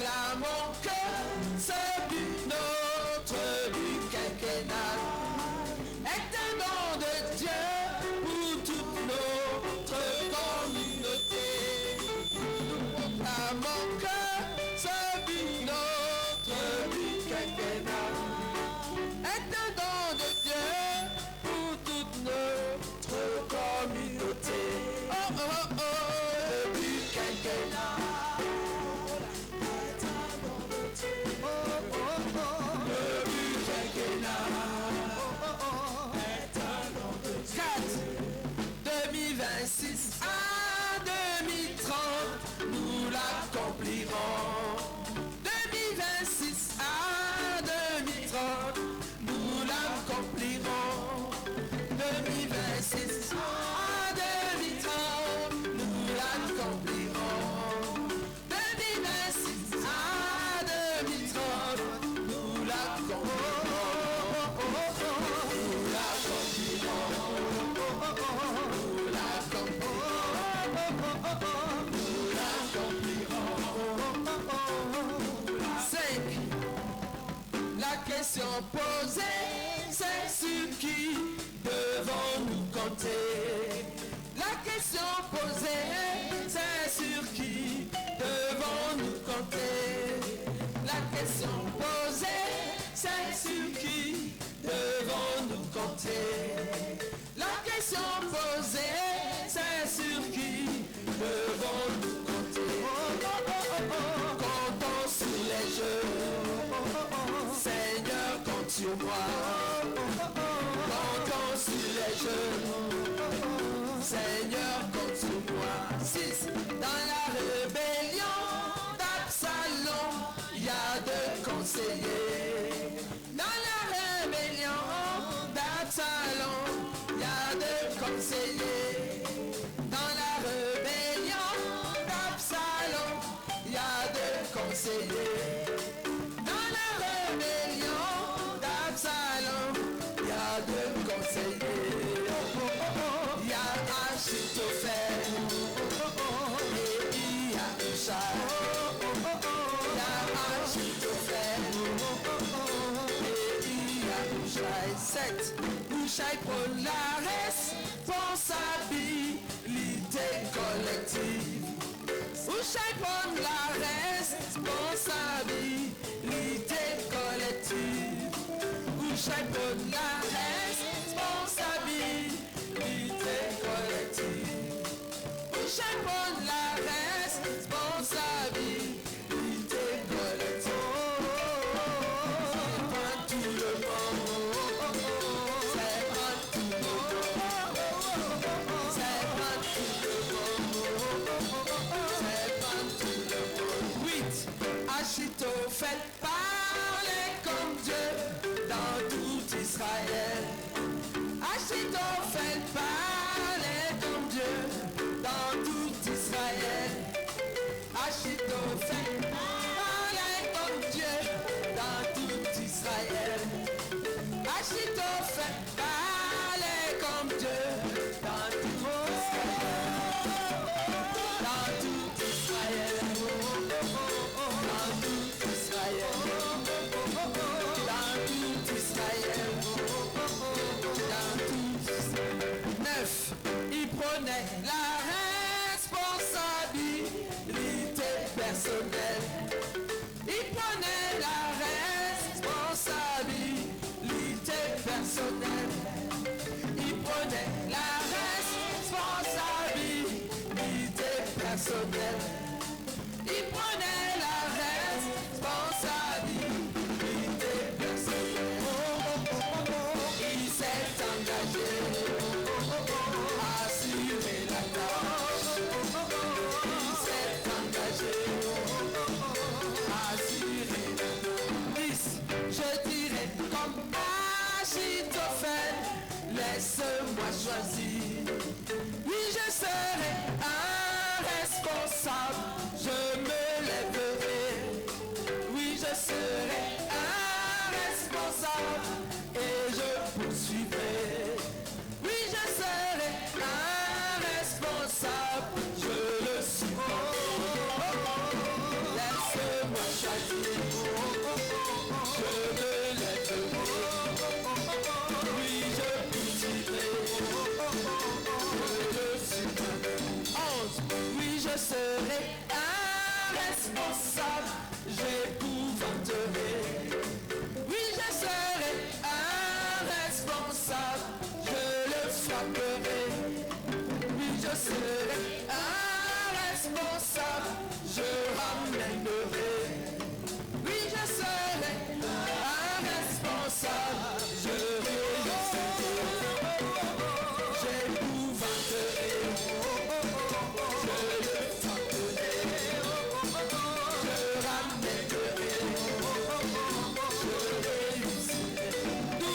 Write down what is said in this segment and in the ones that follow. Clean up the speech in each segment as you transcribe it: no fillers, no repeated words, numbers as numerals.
proclamons que ce but, notre but quinquennal, est un don de Dieu pour toute notre communauté. Nous proclamons que ce but, notre but quinquennal, est un don de Dieu pour toute notre communauté. Oh, oh, oh, oh, le but quinquennal. Le but quinquennal est un nom de Dieu. 2026 à 2030, nous l'accomplirons. 2026 à 2030, nous l'accomplirons. 2026 à 2030, nous l'accomplirons. 2026 à 2030, nous l'accomplirons. Nous l'accomplirons. Nous l'accomplirons. 5. La question posée, c'est sur qui devons-nous compter? La question posée, c'est sur qui devons-nous compter? La question posée, c'est sur qui devons-nous compter? La question posée, c'est sur qui devons-nous compter? Comptons sur les jeux. Seigneur, compte sur moi. Comptons sur les jeux. Seigneur, compte sur moi. 6. Dans la rébellion d'Absalom, il y a 2 conseillers. Dans la rébellion d'Absalom, il y a 2 conseillers. Dans la rébellion d'Absalom, il y a 2 conseillers. Dans la rébellion d'Absalom, il y a 2 conseillers. Il y a Achitophel et il y a Hushai. Il y a Achitophel et il y a Hushai. 7. Hushai prône la responsabilité collective. Hushai prône la responsabilité collective. Hushai prône la responsabilité collective. Hushai prône la responsabilité collective. C'est pas tout le monde. C'est pas tout le monde. C'est pas tout le monde. C'est pas tout le monde. 8. Achitophel parlait comme Dieu dans tout Israël. Achitophel parlait comme Dieu dans tout Israël. Achitophel parlait comme Dieu dans tout Israël. Achitophel parlait comme Dieu dans tout Israël. Dans tout Israël. Dans tout Israël. Dans tout Israël. Dans tout Israël. 9. Il prenait la responsabilité personnelle. Il prenait la responsabilité personnelle. Il prenait la responsabilité personnelle. Il prenait la responsabilité personnelle. Il s'est engagé à assurer la tâche. Il s'est engagé responsable, j'épouvanterai. Oui, je serai un responsable, je le frapperai. Oui, je serai un responsable, je ramènerai. Oui, je serai un responsable, je réussirai. J'épouvanterai, je le frapperai. Je ramènerai, je réussirai. 12.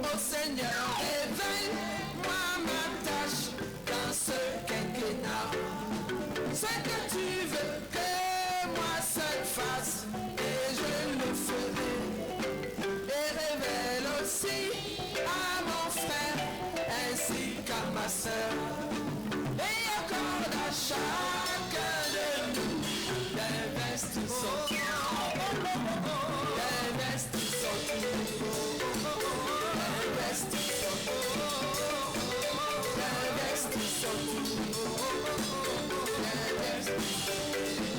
Ô Seigneur, éveille-moi ma tâche dans ce quinquennat. Ce que tu veux que moi seul fasse, et je le ferai. Et révèle aussi à mon frère ainsi qu'à ma soeur. Et accorde à chacun de nous d'investissons tout. Investissons tout. Investissons tout.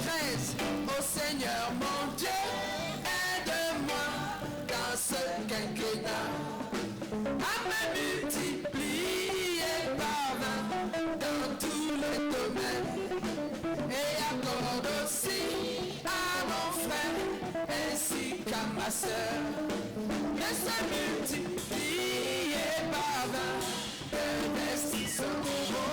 13. Ô Seigneur mon Dieu, aide-moi dans ce quinquennat à me multiplier par 20 dans tous les domaines. Et accorde aussi à mon frère ainsi qu'à ma soeur de se multiplier par 20. Investissons,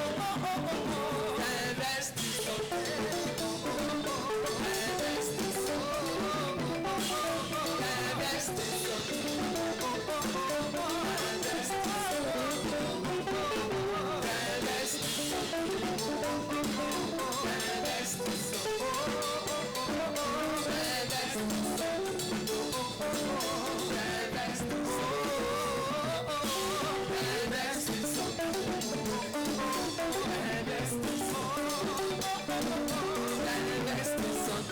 investissons,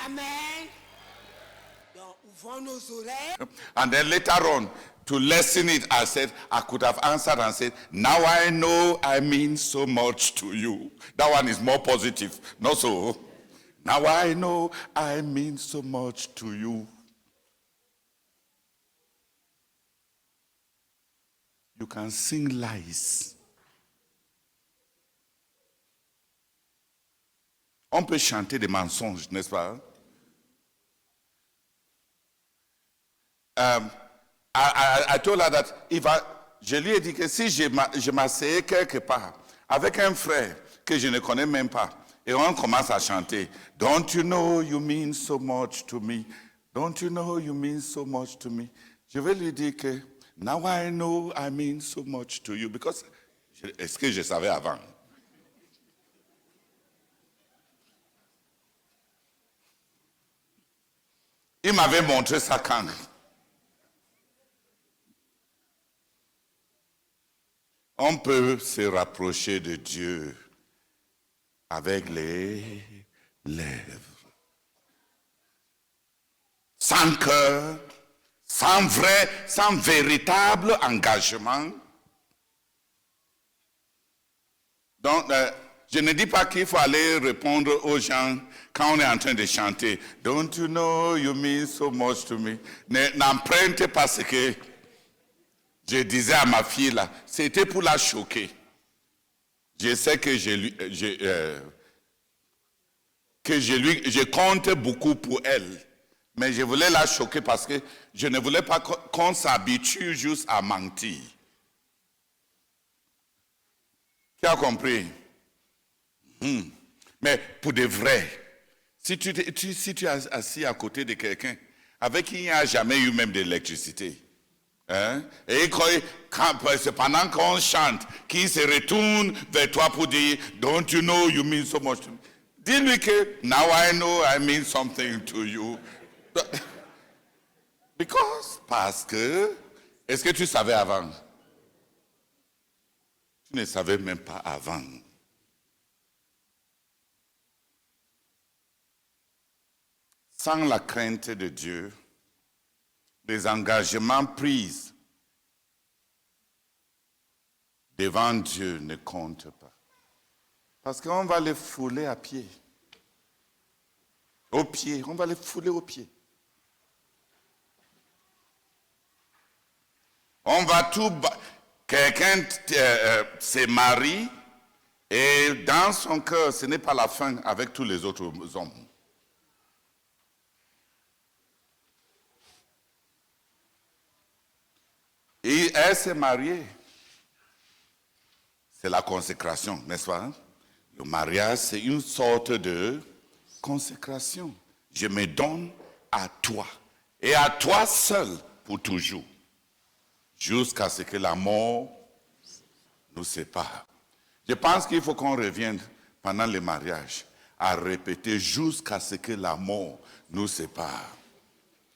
Amen. Donc, ouvrons nos oreilles. And then later on, to lessen it, I said, I could have answered and said, now I know I mean so much to you. That one is more positive. Not so. Now I know I mean so much to you. You can sing lies. On peut chanter des mensonges, n'est-ce pas? I told her that je lui ai dit que si je m'asseyais quelque part avec un frère que je ne connais même pas et on commence à chanter, don't you know you mean so much to me, don't you know you mean so much to me, je vais lui dire que now I know I mean so much to you, because est-ce que je savais avant? Il m'avait montré ça quand. On peut se rapprocher de Dieu avec les lèvres, sans cœur, sans véritable engagement. Donc, je ne dis pas qu'il faut aller répondre aux gens quand on est en train de chanter. Don't you know you mean so much to me? N'empruntez pas ce que je disais à ma fille là. C'était pour la choquer. Je sais que je compte beaucoup pour elle. Mais je voulais la choquer parce que je ne voulais pas qu'on s'habitue juste à mentir. Qui a compris? Mais pour de vrai, si tu es assis à côté de quelqu'un avec qui il n'y a jamais eu même d'électricité, hein, et c'est pendant qu'on chante, qui se retourne vers toi pour dire, don't you know you mean so much to me? Dis-lui que, now I know I mean something to you. Parce que, est-ce que tu savais avant? Tu ne savais même pas avant. Sans la crainte de Dieu, les engagements pris devant Dieu ne comptent pas. Parce qu'on va les fouler à pied. Au pied, on va les fouler au pied. On va tout... Quelqu'un se marie et dans son cœur, ce n'est pas la fin avec tous les autres hommes. Et elle s'est mariée. C'est la consécration, n'est-ce pas? Le mariage, c'est une sorte de consécration. Je me donne à toi. Et à toi seul pour toujours. Jusqu'à ce que la mort nous sépare. Je pense qu'il faut qu'on revienne pendant le mariage à répéter jusqu'à ce que la mort nous sépare.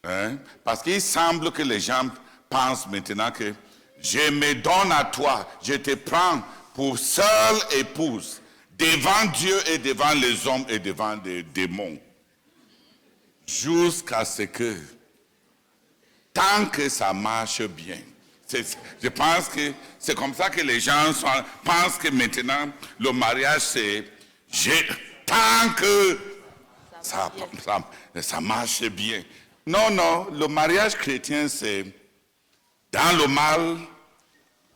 Hein? Parce qu'il semble que les gens pensent maintenant que je me donne à toi, je te prends pour seule épouse, devant Dieu et devant les hommes et devant les démons. Jusqu'à ce que, tant que ça marche bien, je pense que c'est comme ça que les gens pensent que maintenant le mariage c'est tant que ça marche bien. Non, non, le mariage chrétien c'est dans le mal,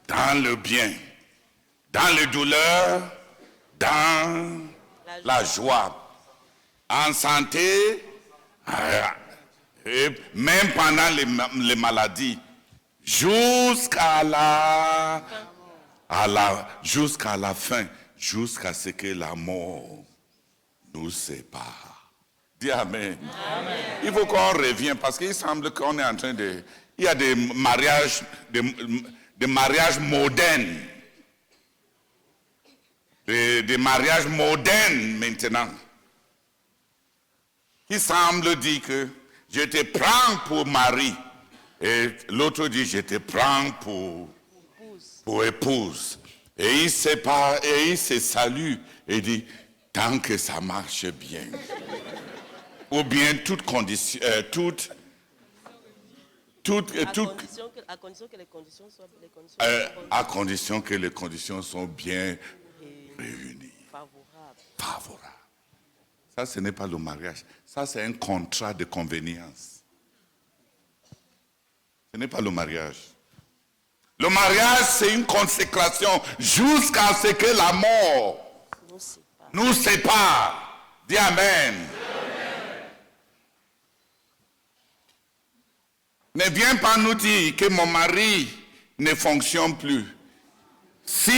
dans le bien, dans les douleurs, dans la joie, en santé, et même pendant les maladies. Jusqu'à la fin, jusqu'à ce que la mort nous sépare. Dis Amen. Amen. Il faut qu'on revienne parce qu'il semble qu'on est en train de... Il y a des mariages modernes. Des mariages modernes maintenant. Il semble dire que je te prends pour mari. Et l'autre dit, je te prends pour épouse. Et il sépare, et il se salue, et dit, tant que ça marche bien. Ou bien toute condition, à condition que les conditions soient à condition que les conditions sont bien réunies. Favorables. Ça, ce n'est pas le mariage. Ça, c'est un contrat de convenience. Ce n'est pas le mariage. Le mariage, c'est une consécration jusqu'à ce que la mort nous sépare. Dis Amen. Ne viens pas nous dire que mon mari ne fonctionne plus. Si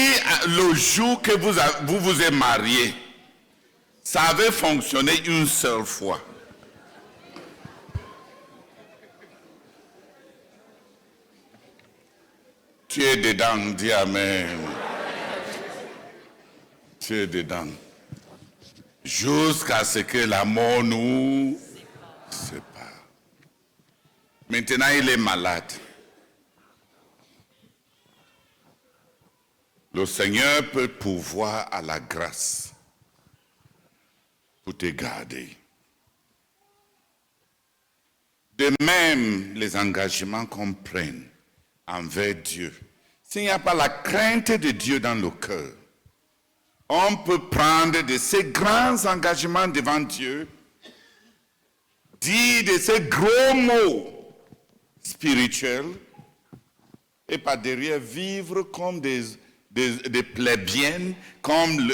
le jour que vous vous êtes mariés, ça avait fonctionné une seule fois. Tu es dedans, dis Amen. Tu es dedans. Jusqu'à ce que la mort nous sépare. Maintenant, il est malade. Le Seigneur peut pourvoir à la grâce pour te garder. De même, les engagements qu'on prenne envers Dieu. S'il n'y a pas la crainte de Dieu dans le cœur, on peut prendre de ces grands engagements devant Dieu, dire de ces gros mots spirituels, et par derrière vivre comme des plébéiennes, comme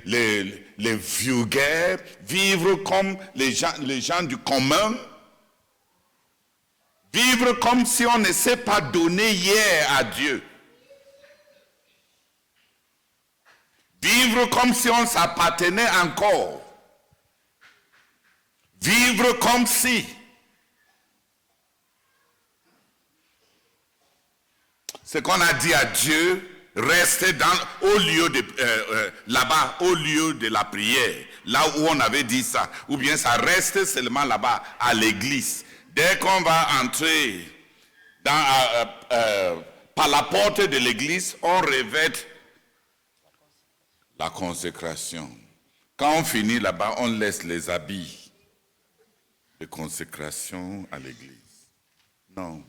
les vulgaires, vivre comme les gens du commun, vivre comme si on ne s'est pas donné hier à Dieu. Vivre comme si on s'appartenait encore. Vivre comme si. Ce qu'on a dit à Dieu, rester au lieu de là-bas, au lieu de la prière, là où on avait dit ça, ou bien ça reste seulement là-bas à l'église. Dès qu'on va entrer par la porte de l'église, on revête la consécration. Quand on finit là-bas, on laisse les habits de consécration à l'église. Non.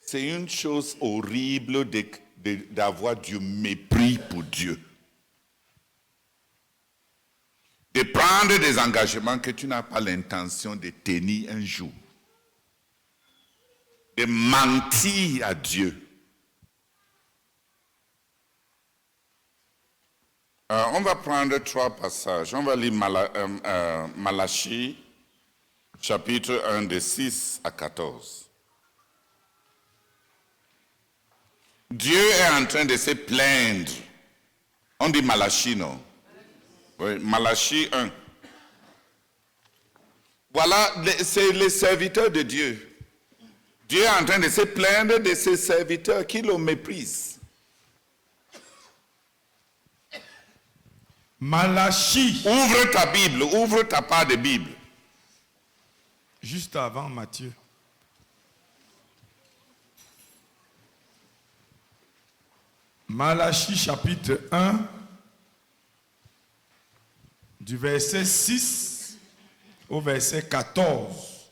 C'est une chose horrible d'avoir du mépris pour Dieu. De prendre des engagements que tu n'as pas l'intention de tenir un jour. De mentir à Dieu. On va prendre 3 passages. On va lire Malachie, chapitre 1, de 6 à 14. Dieu est en train de se plaindre. On dit Malachie, non? Oui, Malachie 1. Voilà, c'est les serviteurs de Dieu. Dieu est en train de se plaindre de ses serviteurs qui le méprisent. Malachie. Ouvre ta Bible, ouvre ta part de Bible. Juste avant Matthieu. Malachie chapitre 1, du verset 6 au verset 14.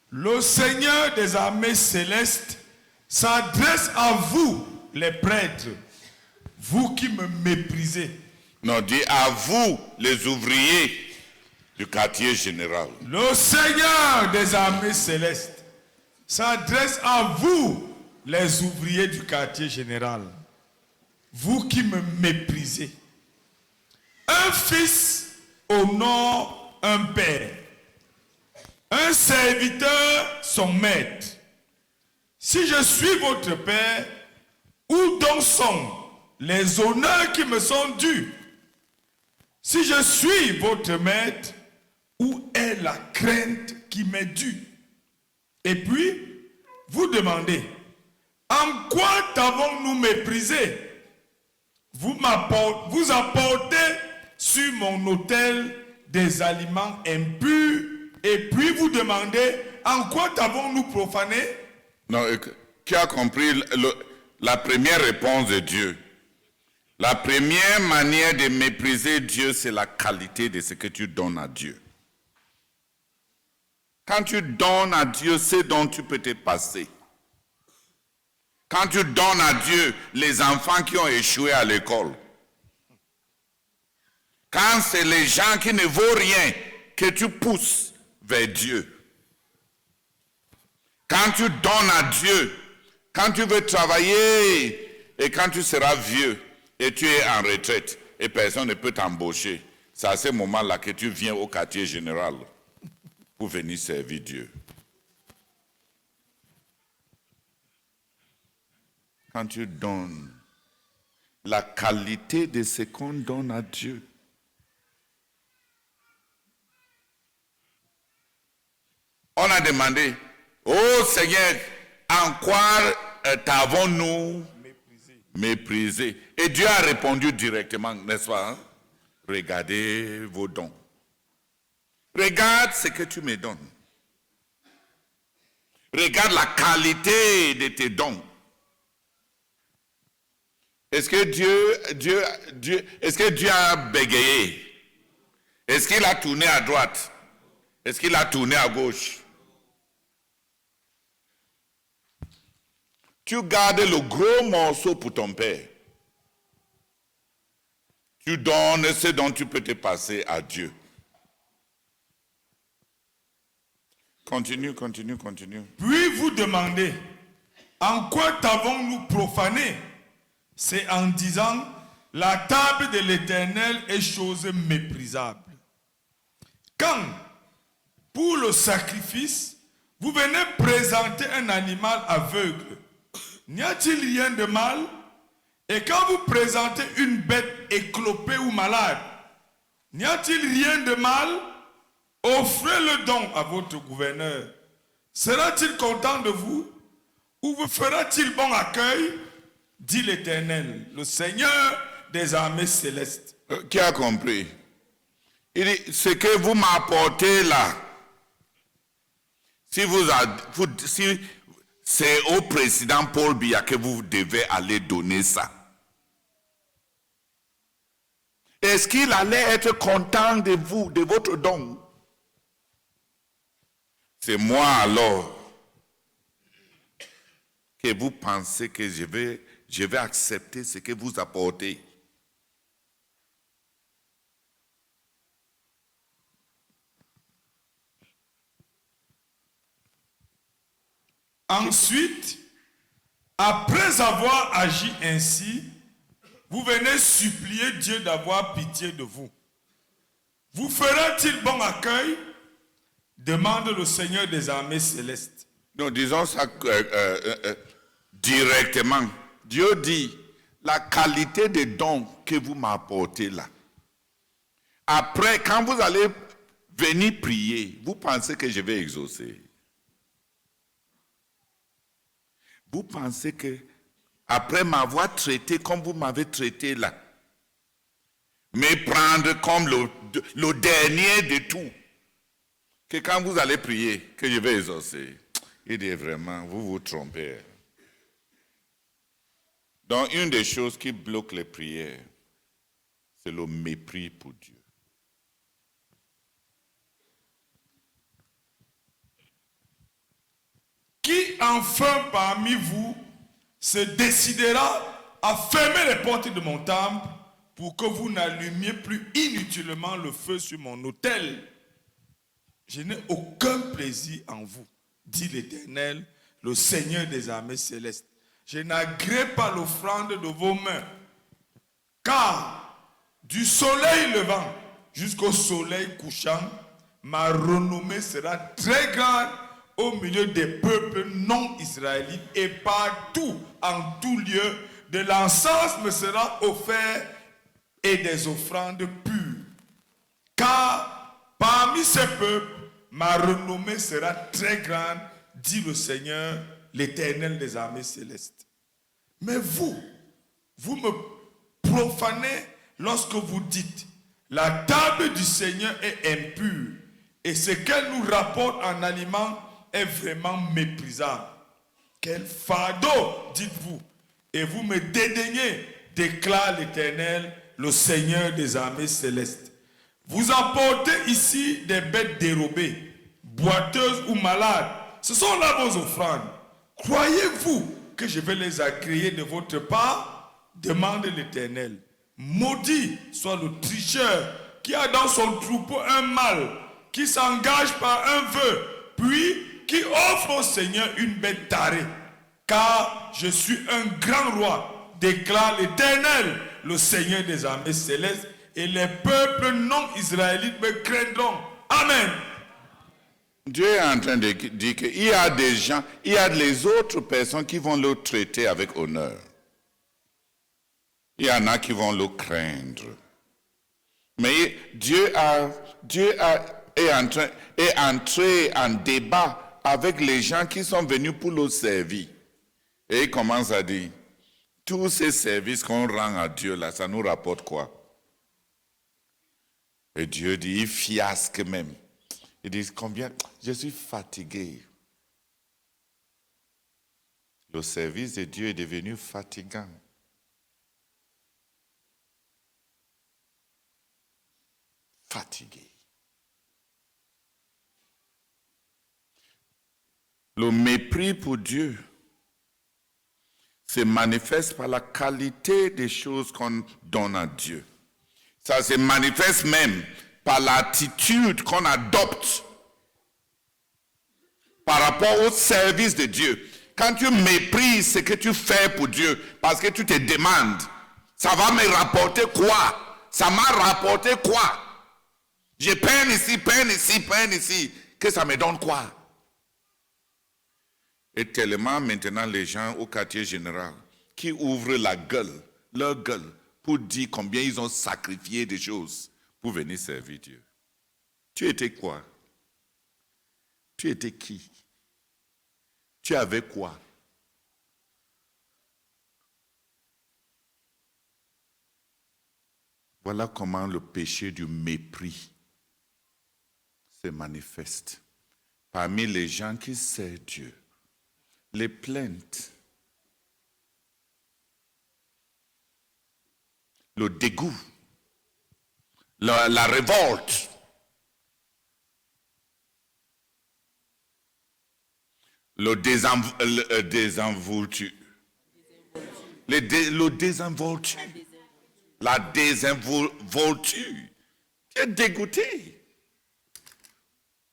Le Seigneur des armées célestes s'adresse à vous, les prêtres, vous qui me méprisez. Non, dit à vous, les ouvriers du quartier général. Le Seigneur des armées célestes s'adresse à vous, les ouvriers du quartier général, vous qui me méprisez. Un fils honore un père, un serviteur son maître. Si je suis votre père, où donc sont les honneurs qui me sont dus? Si je suis votre maître, où est la crainte qui m'est due? Et puis, vous demandez, en quoi t'avons-nous méprisé? Vous apportez sur mon autel des aliments impurs, et puis vous demandez, en quoi t'avons-nous profané? Non, qui a compris la première réponse de Dieu? La première manière de mépriser Dieu, c'est la qualité de ce que tu donnes à Dieu. Quand tu donnes à Dieu ce dont tu peux te passer, quand tu donnes à Dieu les enfants qui ont échoué à l'école, quand c'est les gens qui ne vaut rien que tu pousses vers Dieu, quand tu donnes à Dieu, quand tu veux travailler et quand tu seras vieux et tu es en retraite et personne ne peut t'embaucher, c'est à ce moment-là que tu viens au quartier général pour venir servir Dieu. Quand tu donnes la qualité de ce qu'on donne à Dieu. On a demandé, oh Seigneur, en quoi t'avons-nous méprisé? Et Dieu a répondu directement, n'est-ce pas? Hein? Regardez vos dons. Regarde ce que tu me donnes. Regarde la qualité de tes dons. Est-ce que Dieu a bégayé? Est-ce qu'il a tourné à droite? Est-ce qu'il a tourné à gauche? Tu gardes le gros morceau pour ton père. Tu donnes ce dont tu peux te passer à Dieu. Continue. Puis vous demandez, en quoi t'avons-nous profané? C'est en disant, la table de l'Éternel est chose méprisable. Quand, pour le sacrifice, vous venez présenter un animal aveugle, N'y a-t-il rien de mal? Et quand vous présentez une bête éclopée ou malade, n'y a-t-il rien de mal? Offrez le don à votre gouverneur. Sera-t-il content de vous? Ou vous fera-t-il bon accueil? Dit l'Éternel, le Seigneur des armées célestes. Qui a compris? Il dit, ce que vous m'apportez là, si c'est au président Paul Biya que vous devez aller donner ça. Est-ce qu'il allait être content de vous, de votre don? C'est moi alors que vous pensez que je vais accepter ce que vous apportez. Ensuite, après avoir agi ainsi, vous venez supplier Dieu d'avoir pitié de vous. Vous fera-t-il bon accueil? Demande le Seigneur des armées célestes. Donc disons ça directement. Dieu dit, la qualité des dons que vous m'apportez là. Après, quand vous allez venir prier, vous pensez que je vais exaucer. Vous pensez que, après m'avoir traité comme vous m'avez traité là, me prendre comme le dernier de tout, que quand vous allez prier, que je vais exaucer. Il dit vraiment, vous vous trompez. Donc, une des choses qui bloque les prières, c'est le mépris pour Dieu. Qui enfin parmi vous se décidera à fermer les portes de mon temple pour que vous n'allumiez plus inutilement le feu sur mon autel? Je n'ai aucun plaisir en vous, dit l'Éternel, le Seigneur des armées célestes. Je n'agrée pas l'offrande de vos mains, car du soleil levant jusqu'au soleil couchant, ma renommée sera très grande au milieu des peuples non israélites, et partout, en tout lieu, de l'encens me sera offert et des offrandes pures. Car parmi ces peuples, ma renommée sera très grande, dit le Seigneur, l'Éternel des armées célestes. Mais vous me profanez lorsque vous dites, la table du Seigneur est impure, et ce qu'elle nous rapporte en aliment est vraiment méprisable. Quel fardeau, dites-vous, et vous me dédaignez, déclare l'Éternel, le Seigneur des armées célestes. Vous apportez ici des bêtes dérobées, boiteuses ou malades. Ce sont là vos offrandes. Croyez-vous que je vais les agréer de votre part? Demande l'Éternel. Maudit soit le tricheur qui a dans son troupeau un mâle, qui s'engage par un vœu, puis qui offre au Seigneur une bête tarée. Car je suis un grand roi, déclare l'Éternel, le Seigneur des armées célestes, et les peuples non israélites me craindront. Amen. Dieu est en train de dire qu'il y a des gens, il y a les autres personnes qui vont le traiter avec honneur. Il y en a qui vont le craindre. Mais Dieu est entré en débat avec les gens qui sont venus pour le servir. Et il commence à dire, tous ces services qu'on rend à Dieu là, ça nous rapporte quoi? Et Dieu dit, il fiasque même. Il dit, combien? Je suis fatigué. Le service de Dieu est devenu fatigant. Fatigué. Le mépris pour Dieu se manifeste par la qualité des choses qu'on donne à Dieu. Ça se manifeste même par l'attitude qu'on adopte par rapport au service de Dieu. Quand tu méprises ce que tu fais pour Dieu, parce que tu te demandes, ça va me rapporter quoi? Ça m'a rapporté quoi? Je peine ici, que ça me donne quoi? Et tellement maintenant les gens au quartier général qui ouvrent leur gueule, pour dire combien ils ont sacrifié des choses pour venir servir Dieu. Tu étais quoi? Tu étais qui? Tu avais quoi? Voilà comment le péché du mépris se manifeste parmi les gens qui servent Dieu. Les plaintes, le dégoût, la révolte, le désinvolture, le désinvolture, la désinvolture. Tu es dégoûté.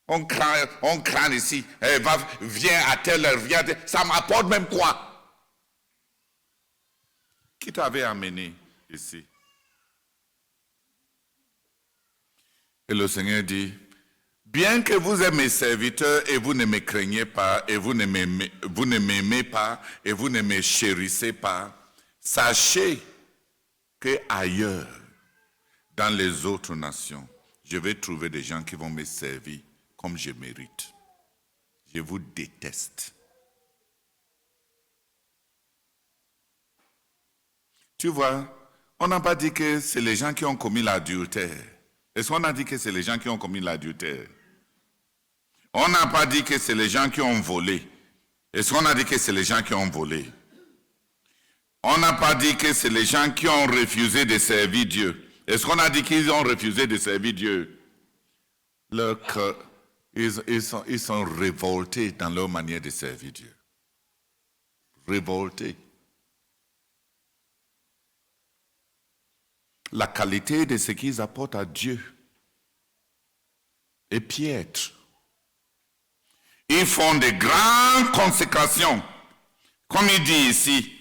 On craint ici. Viens à telle heure, viens. Ça m'apporte même quoi? Qui t'avait amené ici? Et le Seigneur dit, bien que vous êtes mes serviteurs et vous ne me craignez pas, et vous ne m'aimez pas, et vous ne me chérissez pas, sachez que ailleurs, dans les autres nations, je vais trouver des gens qui vont me servir comme je mérite. Je vous déteste. Tu vois, on n'a pas dit que c'est les gens qui ont commis l'adultère. Est-ce qu'on a dit que c'est les gens qui ont commis l'adultère? On n'a pas dit que c'est les gens qui ont volé. Est-ce qu'on a dit que c'est les gens qui ont volé? On n'a pas dit que c'est les gens qui ont refusé de servir Dieu. Est-ce qu'on a dit qu'ils ont refusé de servir Dieu? Leur cœur, ils sont révoltés dans leur manière de servir Dieu. Révoltés. La qualité de ce qu'ils apportent à Dieu est piètre. Ils font de grandes consécrations. Comme il dit ici,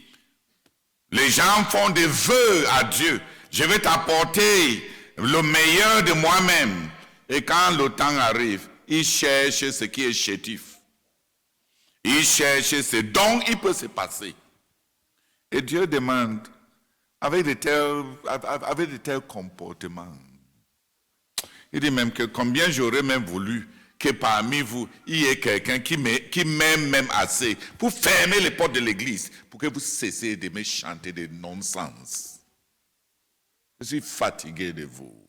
les gens font des vœux à Dieu. Je vais t'apporter le meilleur de moi-même. Et quand le temps arrive, ils cherchent ce qui est chétif. Ils cherchent ce dont il peut se passer. Et Dieu demande, avec de tels comportements, il dit même que combien j'aurais même voulu que parmi vous, il y ait quelqu'un qui m'aime même assez pour fermer les portes de l'église, pour que vous cessiez de me chanter des non-sens. Je suis fatigué de vous.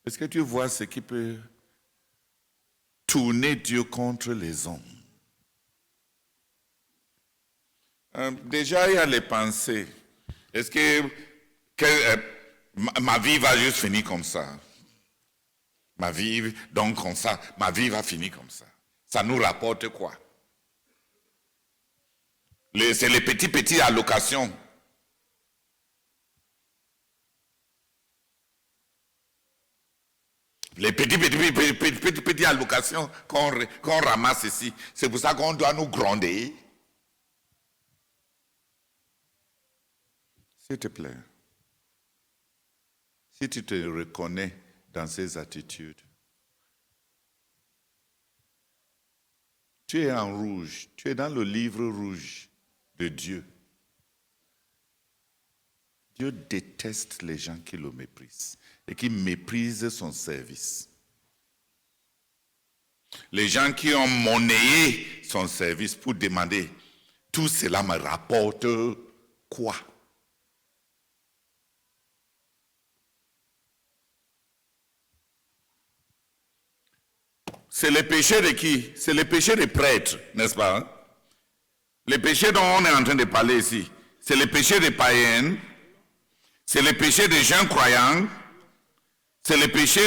Est-ce que tu vois ce qui peut tourner Dieu contre les hommes? Déjà, il y a les pensées. Est-ce que ma vie va juste finir comme ça? Ma vie, donc comme ça, ma vie va finir comme ça. Ça nous rapporte quoi? C'est les petits allocations. Les petits allocations qu'on ramasse ici. C'est pour ça qu'on doit nous gronder. S'il te plaît, si tu te reconnais dans ces attitudes, tu es en rouge, tu es dans le livre rouge de Dieu. Dieu déteste les gens qui le méprisent et qui méprisent son service. Les gens qui ont monnayé son service pour demander, tout cela me rapporte quoi? C'est le péché de qui? C'est le péché des prêtres, n'est-ce pas? Hein? Le péché dont on est en train de parler ici, c'est le péché des païens, c'est le péché des jeunes croyants, c'est le péché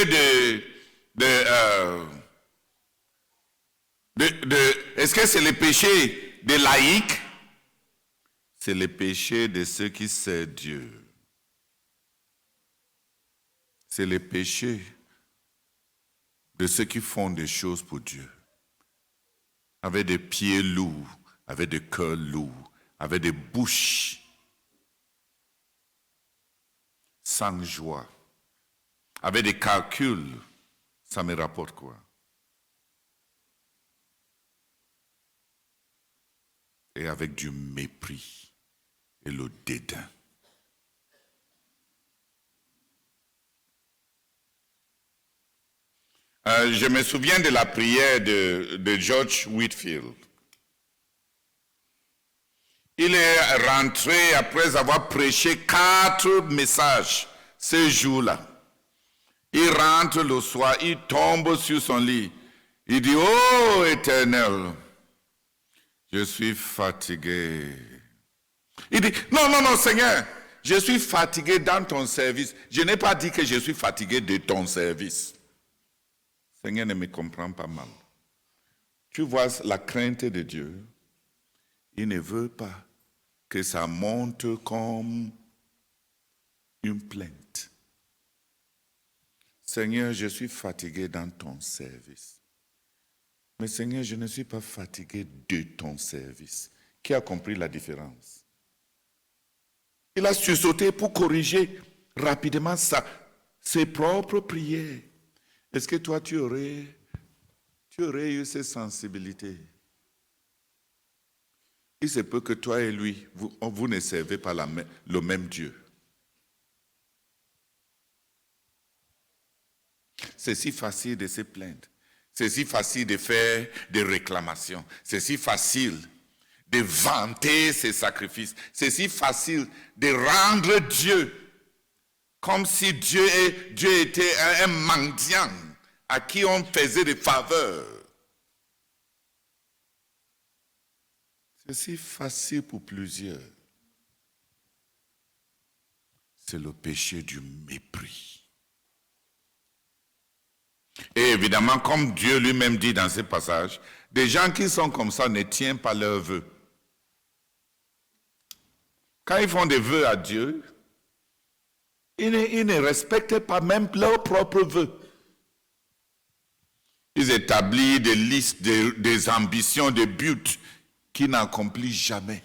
est-ce que c'est le péché des laïcs? C'est le péché de ceux qui servent Dieu. C'est le péché de ceux qui font des choses pour Dieu, avec des pieds lourds, avec des cœurs lourds, avec des bouches sans joie, avec des calculs. Ça me rapporte quoi? et avec du mépris et le dédain. Je me souviens de la prière de George Whitefield. Il est rentré après avoir prêché 4 messages ce jour-là. Il rentre le soir, il tombe sur son lit. Il dit, oh Éternel, je suis fatigué. Il dit, non, Seigneur, je suis fatigué dans ton service. Je n'ai pas dit que je suis fatigué de ton service. Seigneur ne me comprend pas mal. Tu vois la crainte de Dieu. Il ne veut pas que ça monte comme une plainte. Seigneur, je suis fatigué dans ton service. Mais Seigneur, je ne suis pas fatigué de ton service. Qui a compris la différence? Il a sursauté pour corriger rapidement ses propres prières. Est-ce que toi, tu aurais eu cette sensibilité? Il se peut que toi et lui, vous ne servez pas le même Dieu. C'est si facile de se plaindre. C'est si facile de faire des réclamations. C'est si facile de vanter ses sacrifices. C'est si facile de rendre Dieu comme si Dieu était un mendiant à qui on faisait des faveurs. C'est si facile pour plusieurs. C'est le péché du mépris. Et évidemment, comme Dieu lui-même dit dans ce passage, des gens qui sont comme ça ne tiennent pas leurs vœux. Quand ils font des vœux à Dieu, ils ne respectent pas même leurs propres vœux. Ils établissent des listes, des ambitions, des buts qu'ils n'accomplissent jamais.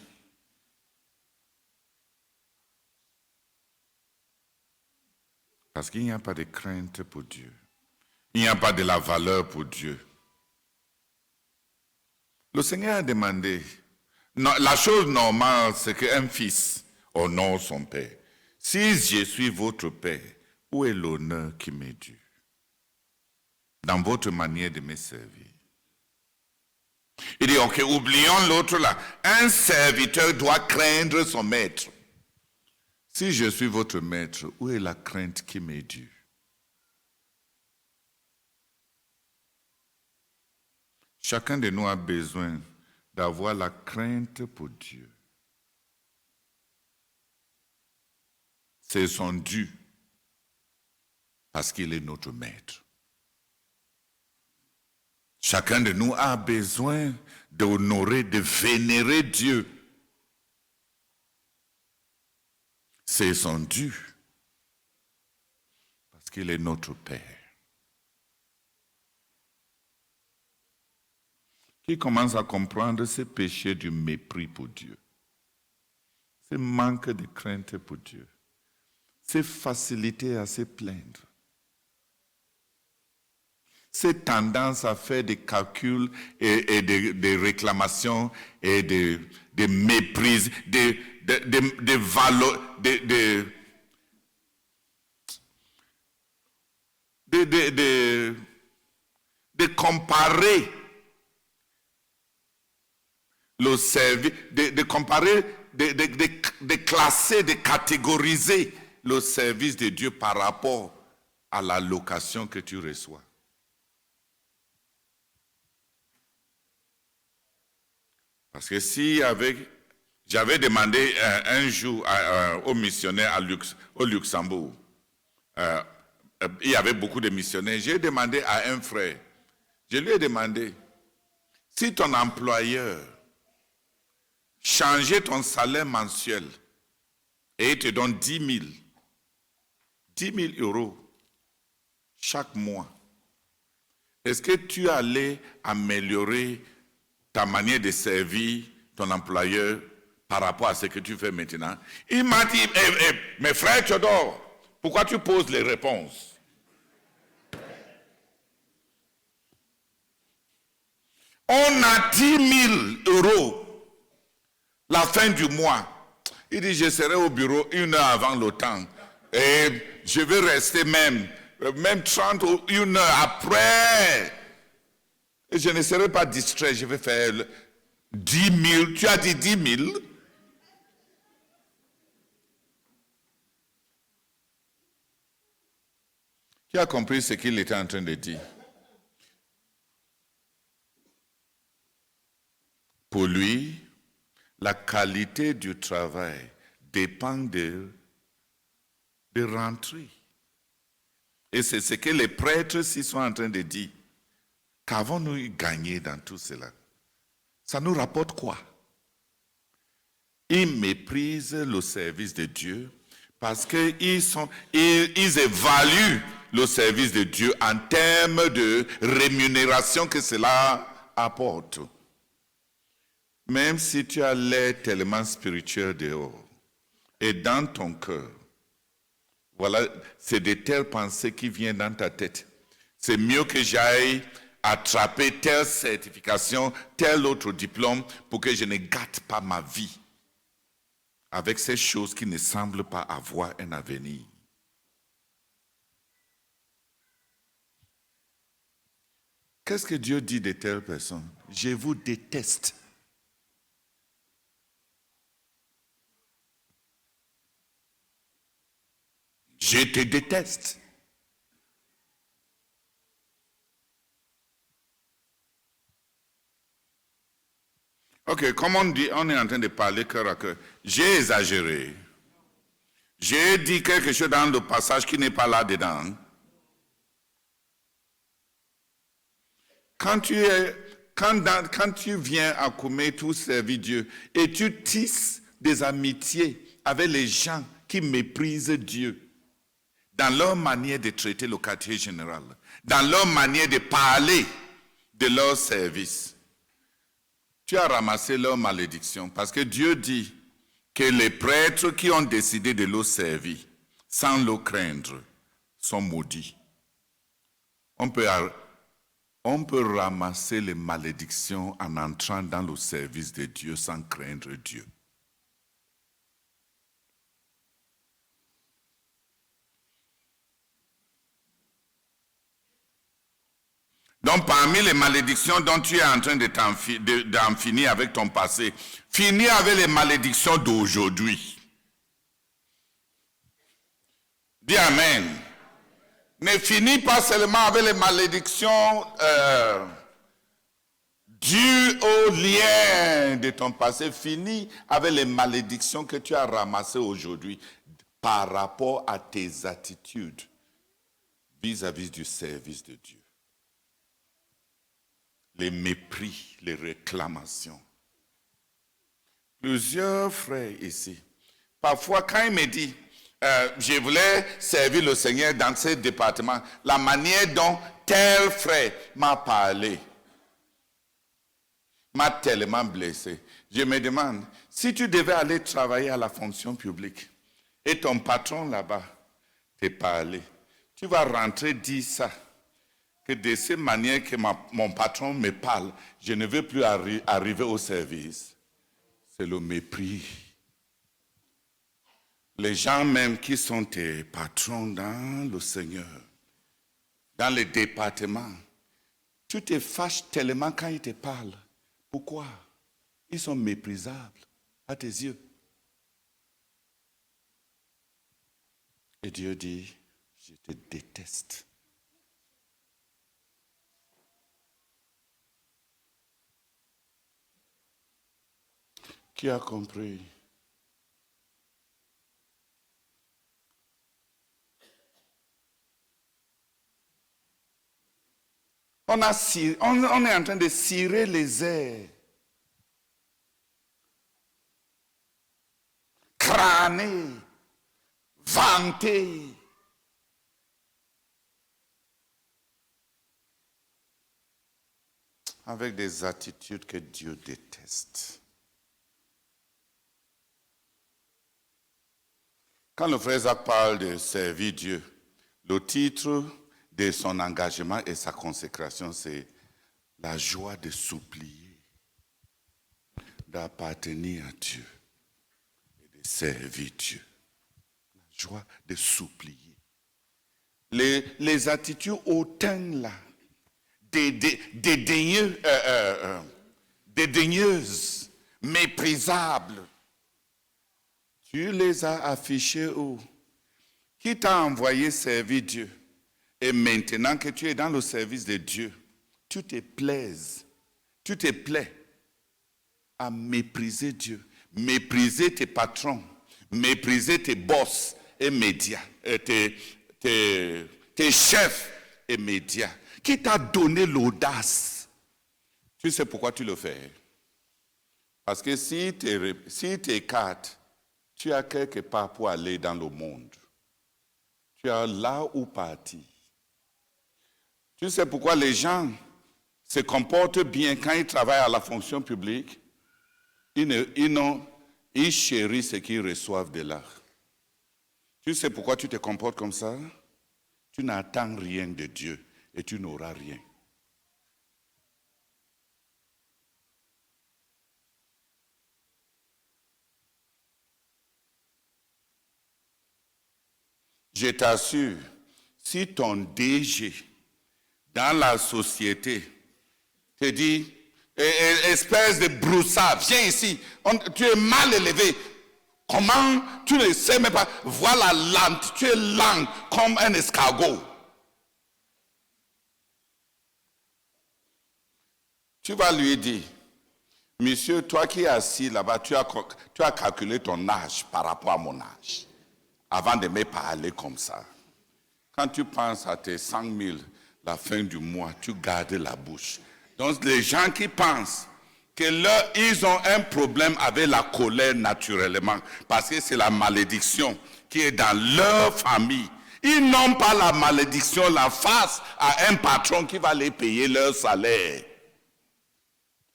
Parce qu'il n'y a pas de crainte pour Dieu. Il n'y a pas de la valeur pour Dieu. Le Seigneur a demandé, la chose normale, c'est qu'un fils honore son père. Si je suis votre père, où est l'honneur qui m'est dû? Dans votre manière de me servir. Il dit, ok, oublions l'autre là. Un serviteur doit craindre son maître. Si je suis votre maître, où est la crainte qui m'est due? Chacun de nous a besoin d'avoir la crainte pour Dieu. C'est son dû parce qu'il est notre maître. Chacun de nous a besoin d'honorer, de vénérer Dieu. C'est son dû parce qu'il est notre Père. Qui commence à comprendre ce péché du mépris pour Dieu, ce manque de crainte pour Dieu, ces facilités à se plaindre, cette tendance à faire des calculs et des réclamations et des méprises, des valeurs, de comparer le service, de comparer, de classer, de catégoriser le service de Dieu par rapport à la location que tu reçois. Parce que si j'avais demandé un jour aux missionnaires au Luxembourg, il y avait beaucoup de missionnaires, j'ai demandé à un frère, je lui ai demandé, si ton employeur changeait ton salaire mensuel et il te donne 10 000 euros chaque mois, est-ce que tu allais améliorer ta manière de servir ton employeur par rapport à ce que tu fais maintenant? Il m'a dit, mes frères Théodore, pourquoi tu poses les réponses? On a 10 000 euros La fin du mois. Il dit, je serai au bureau 1 heure avant le temps. Et je vais rester même 30 ou 1 heure après. Et je ne serai pas distrait, je vais faire 10 000. Tu as dit 10 000? Qui a compris ce qu'il était en train de dire? Pour lui, la qualité du travail dépend de rentrer. Et c'est ce que les prêtres s'y sont en train de dire. Qu'avons-nous gagné dans tout cela? Ça nous rapporte quoi? Ils méprisent le service de Dieu parce qu'ils évaluent le service de Dieu en termes de rémunération que cela apporte. Même si tu as l'air tellement spirituel dehors et dans ton cœur, voilà, c'est de telles pensées qui viennent dans ta tête. C'est mieux que j'aille attraper telle certification, tel autre diplôme pour que je ne gâte pas ma vie avec ces choses qui ne semblent pas avoir un avenir. Qu'est-ce que Dieu dit de telles personnes? Je vous déteste. Je te déteste. Ok, comme on dit, on est en train de parler cœur à cœur. J'ai exagéré. J'ai dit quelque chose dans le passage qui n'est pas là-dedans. Quand tu viens à Koumé, tout servir Dieu, et tu tisses des amitiés avec les gens qui méprisent Dieu, dans leur manière de traiter le quartier général, dans leur manière de parler de leur service, tu as ramassé leur malédiction. Parce que Dieu dit que les prêtres qui ont décidé de le servir, sans le craindre, sont maudits. On peut ramasser les malédictions en entrant dans le service de Dieu sans craindre Dieu. Donc, parmi les malédictions dont tu es en train d'en finir avec ton passé, finis avec les malédictions d'aujourd'hui. Dis Amen. Ne finis pas seulement avec les malédictions dues au lien de ton passé. Finis avec les malédictions que tu as ramassées aujourd'hui par rapport à tes attitudes vis-à-vis du service de Dieu. Les mépris, les réclamations. Plusieurs frères ici. Parfois, quand il me dit, je voulais servir le Seigneur dans ce département, la manière dont tel frère m'a parlé m'a tellement blessé. Je me demande, si tu devais aller travailler à la fonction publique et ton patron là-bas te parlait, tu vas rentrer dire ça. Que de cette manière que mon patron me parle, je ne veux plus arriver au service. C'est le mépris. Les gens même qui sont tes patrons dans le Seigneur, dans les départements, tu te fâches tellement quand ils te parlent. Pourquoi? Ils sont méprisables à tes yeux. Et Dieu dit, je te déteste. Qui a compris? On est en train de cirer les airs. Crâner. Vanter. Avec des attitudes que Dieu déteste. Quand le frère Zach parle de servir Dieu, le titre de son engagement et sa consécration, c'est la joie de supplier d'appartenir à Dieu et de servir Dieu. La joie de supplier. Les attitudes hautaines là, dédaigneuses, méprisables, tu les as affichées où? Qui t'a envoyé servir Dieu? Et maintenant que tu es dans le service de Dieu, tu te plais à mépriser Dieu, mépriser tes patrons, mépriser tes boss et médias, tes chefs et médias. Qui t'a donné l'audace? Tu sais pourquoi tu le fais? Parce que si tu écartes, tu as quelque part pour aller dans le monde. Tu as là où partir. Tu sais pourquoi les gens se comportent bien quand ils travaillent à la fonction publique? Ils chérissent ce qu'ils reçoivent de là. Tu sais pourquoi tu te comportes comme ça? Tu n'attends rien de Dieu et tu n'auras rien. Je t'assure, si ton DG dans la société te dit, espèce de broussard, viens ici, tu es mal élevé. Comment tu ne sais même pas, voilà lente, tu es lent comme un escargot. Tu vas lui dire, monsieur, toi qui es assis là-bas, tu as calculé ton âge par rapport à mon âge. Avant de me parler comme ça. Quand tu penses à tes 100 000, la fin du mois, tu gardes la bouche. Donc les gens qui pensent qu'ils ont un problème avec la colère naturellement, parce que c'est la malédiction qui est dans leur famille. Ils n'ont pas la malédiction, la face à un patron qui va les payer leur salaire.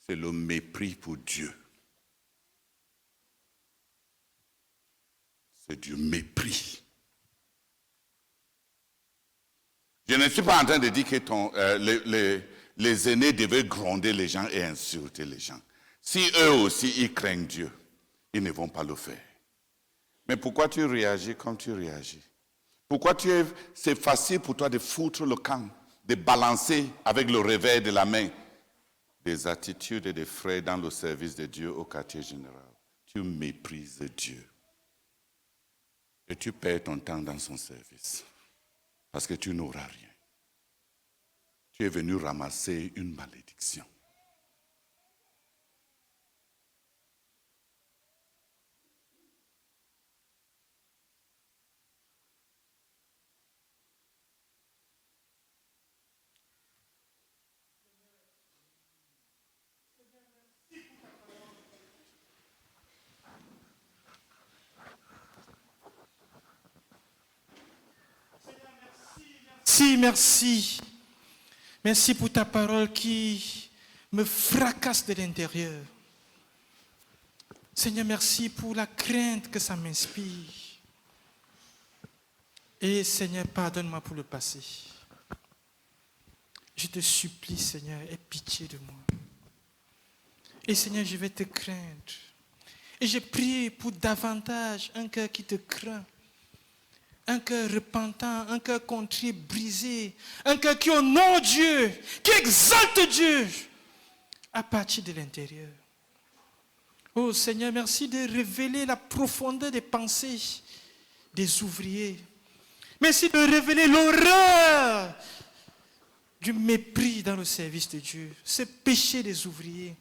C'est le mépris pour Dieu. C'est du mépris. Je ne suis pas en train de dire que les aînés devaient gronder les gens et insulter les gens. Si eux aussi, ils craignent Dieu, ils ne vont pas le faire. Mais pourquoi tu réagis comme tu réagis? Pourquoi c'est facile pour toi de foutre le camp, de balancer avec le revers de la main des attitudes et des frais dans le service de Dieu au quartier général? Tu méprises Dieu. Et tu perds ton temps dans son service. Parce que tu n'auras rien. Tu es venu ramasser une malédiction. Merci. Merci pour ta parole qui me fracasse de l'intérieur. Seigneur, merci pour la crainte que ça m'inspire. Et Seigneur, pardonne-moi pour le passé. Je te supplie, Seigneur, aie pitié de moi. Et Seigneur, je vais te craindre. Et je prie pour davantage un cœur qui te craint. Un cœur repentant, un cœur contrit, brisé, un cœur qui honore Dieu, qui exalte Dieu à partir de l'intérieur. Oh Seigneur, merci de révéler la profondeur des pensées des ouvriers. Merci de révéler l'horreur du mépris dans le service de Dieu, ce péché des ouvriers.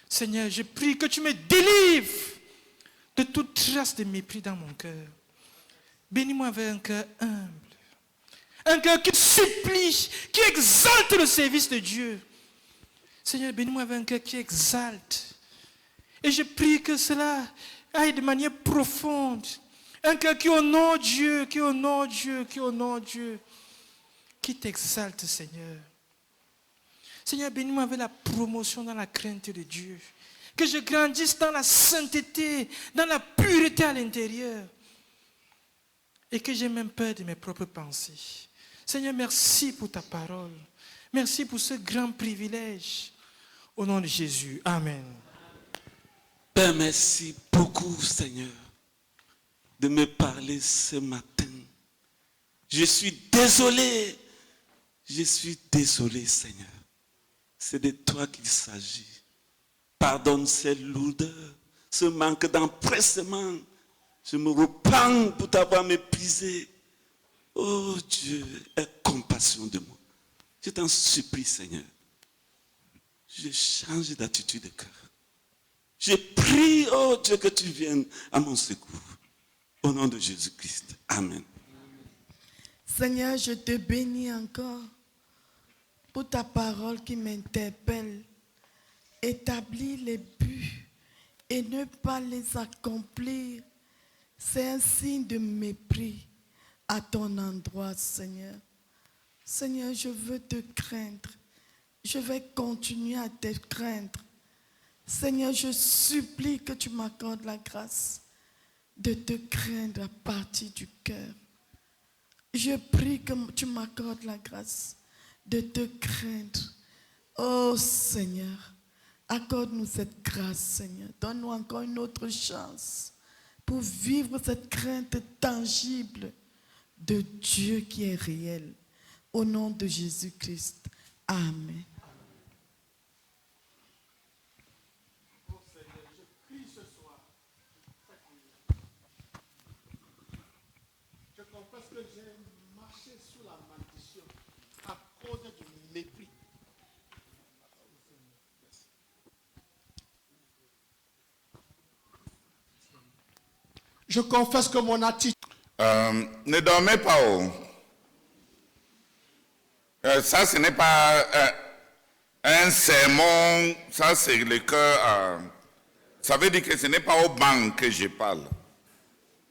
Seigneur, je prie que tu me délivres de toute trace de mépris dans mon cœur. Bénis-moi avec un cœur humble, un cœur qui supplie, qui exalte le service de Dieu. Seigneur, bénis-moi avec un cœur qui exalte. Et je prie que cela aille de manière profonde. Un cœur qui honore Dieu, qui honore Dieu, qui honore Dieu, qui t'exalte, Seigneur. Seigneur, bénis-moi avec la promotion dans la crainte de Dieu. Que je grandisse dans la sainteté, dans la pureté à l'intérieur. Et que j'ai même peur de mes propres pensées. Seigneur, merci pour ta parole. Merci pour ce grand privilège. Au nom de Jésus. Amen. Père, merci beaucoup, Seigneur, de me parler ce matin. Je suis désolé. Je suis désolé, Seigneur. C'est de toi qu'il s'agit. Pardonne cette lourdeur, ce manque d'empressement. Je me repens pour t'avoir méprisé. Oh Dieu, aie compassion de moi. Je t'en supplie, Seigneur. Je change d'attitude de cœur. Je prie, oh Dieu, que tu viennes à mon secours. Au nom de Jésus-Christ. Amen. Seigneur, je te bénis encore pour ta parole qui m'interpelle. Établir les buts et ne pas les accomplir, c'est un signe de mépris à ton endroit, Seigneur. Seigneur, je veux te craindre. Je vais continuer à te craindre. Seigneur, je supplie que tu m'accordes la grâce de te craindre à partir du cœur. Je prie que tu m'accordes la grâce de te craindre. Oh Seigneur, accorde-nous cette grâce, Seigneur. Donne-nous encore une autre chance pour vivre cette crainte tangible de Dieu qui est réel. Au nom de Jésus-Christ. Amen. Je confesse que j'ai marché sous la malédiction à cause du mépris. Je confesse que mon attitude... Ne dormez pas haut. Ça, ce n'est pas un sermon, ça c'est le cœur. Ça veut dire que ce n'est pas au banc que je parle.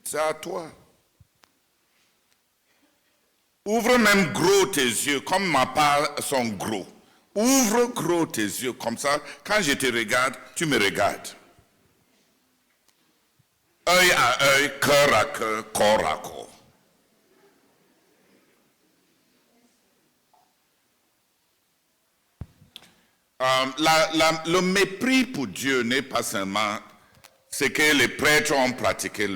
C'est à toi. Ouvre même gros tes yeux, comme ma part sont gros. Ouvre gros tes yeux, comme ça, quand je te regarde, tu me regardes. Œil à œil, cœur à cœur, corps à corps. Le mépris pour Dieu n'est pas seulement ce que les prêtres ont pratiqué,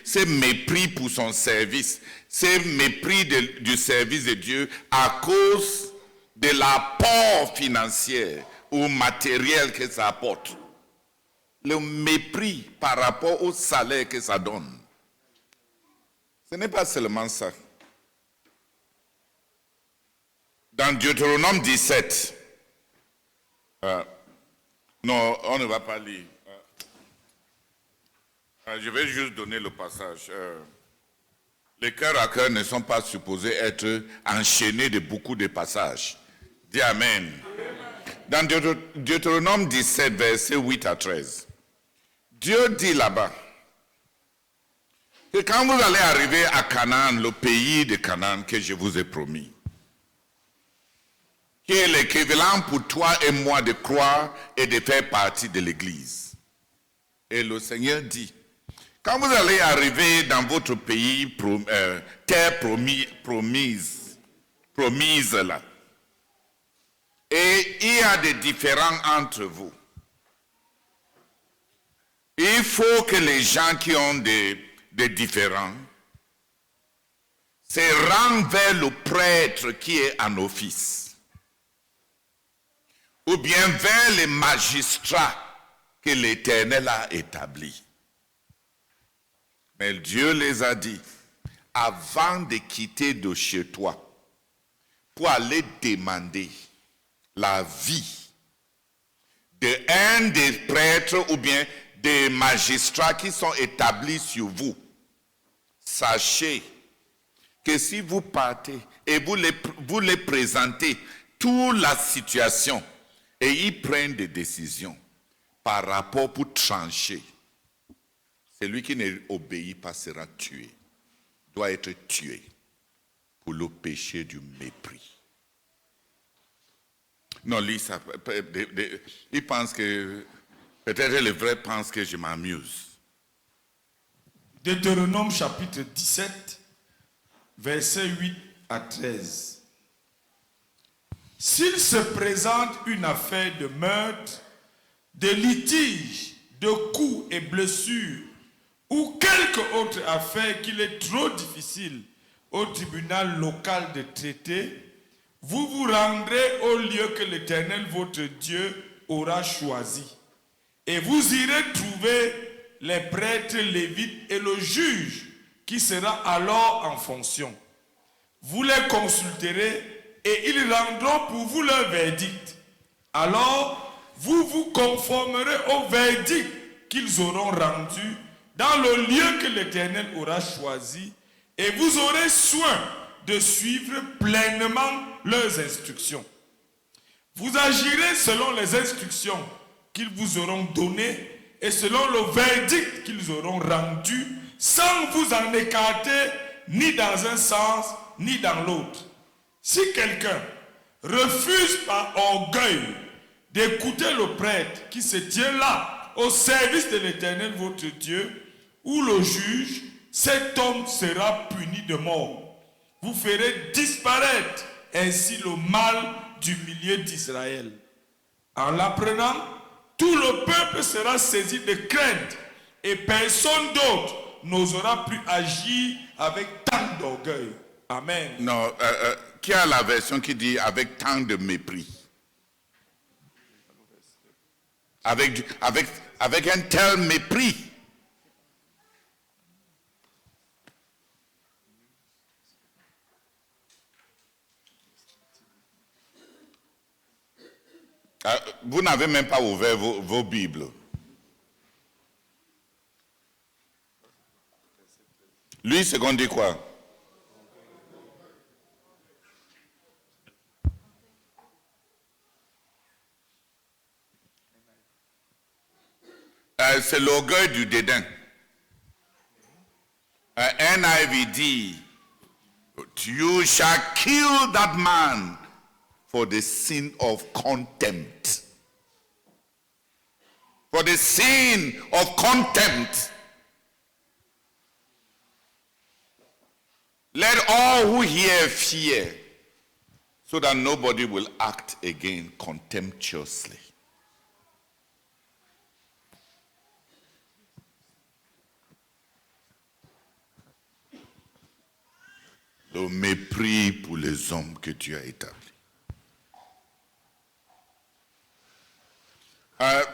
c'est mépris pour son service, c'est mépris du service de Dieu à cause de l'apport financier ou matériel que ça apporte. Le mépris par rapport au salaire que ça donne. Ce n'est pas seulement ça. Dans Deutéronome 17, non, on ne va pas lire. Je vais juste donner le passage. Les cœurs à cœur ne sont pas supposés être enchaînés de beaucoup de passages. Dis Amen. Dans Deutéronome 17, versets 8 à 13, Dieu dit là-bas que quand vous allez arriver à Canaan, le pays de Canaan que je vous ai promis, qui est l'équivalent pour toi et moi de croire et de faire partie de l'Église. Et le Seigneur dit, quand vous allez arriver dans votre pays, terre promise là, et il y a des différends entre vous, il faut que les gens qui ont des différends se rendent vers le prêtre qui est en office, ou bien vers les magistrats que l'Éternel a établis. Mais Dieu les a dit, avant de quitter de chez toi, pour aller demander la vie d'un des prêtres ou bien des magistrats qui sont établis sur vous, sachez que si vous partez et vous les présentez toute la situation et ils prennent des décisions par rapport pour trancher, celui qui n'obéit pas sera tué, doit être tué pour le péché du mépris. Non, lui, il pense que, peut-être le vrai pense que je m'amuse. Deutéronome chapitre 17, versets 8 à 13. S'il se présente une affaire de meurtre de litiges, de coups et blessures, ou quelque autre affaire qu'il est trop difficile au tribunal local de traiter, vous vous rendrez au lieu que l'Éternel votre Dieu aura choisi. Et vous irez trouver les prêtres lévites et le juge qui sera alors en fonction. Vous les consulterez et ils rendront pour vous leur verdict. Alors, vous vous conformerez au verdict qu'ils auront rendu dans le lieu que l'Éternel aura choisi et vous aurez soin de suivre pleinement leurs instructions. Vous agirez selon les instructions qu'ils vous auront données et selon le verdict qu'ils auront rendu, sans vous en écarter ni dans un sens ni dans l'autre. Si quelqu'un refuse par orgueil d'écouter le prêtre qui se tient là au service de l'Éternel votre Dieu ou le juge, cet homme sera puni de mort. Vous ferez disparaître ainsi le mal du milieu d'Israël. En l'apprenant, tout le peuple sera saisi de crainte et personne d'autre n'osera plus agir avec tant d'orgueil. Amen. Non, qui a la version qui dit avec tant de mépris? Avec un tel mépris. Vous n'avez même pas ouvert vos Bibles. Lui, c'est qu'on dit quoi? C'est l'orgueil du dédain. NIV dit, you shall kill that man for the sin of contempt. For the sin of contempt. Let all who hear fear, so that nobody will act again contemptuously. Le mépris pour les hommes que tu as établis.